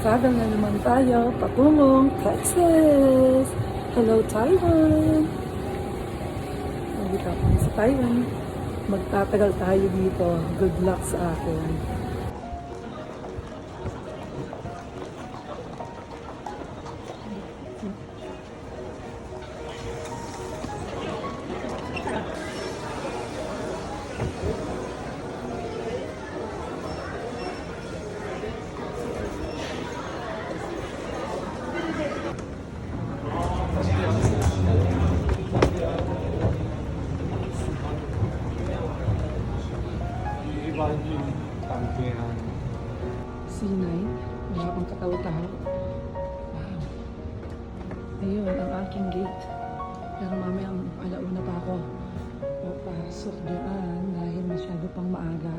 Travel na naman tayo patungong Texas. Hello, Taiwan! Nandito ako sa Taiwan. Magtatagal tayo dito. Good luck sa akin. C9, wala akong katawa-tawa. Wow. Ayun, ang aking gate. Pero mamaya alauna pa ako papasok dyan dahil masyado pang maaga.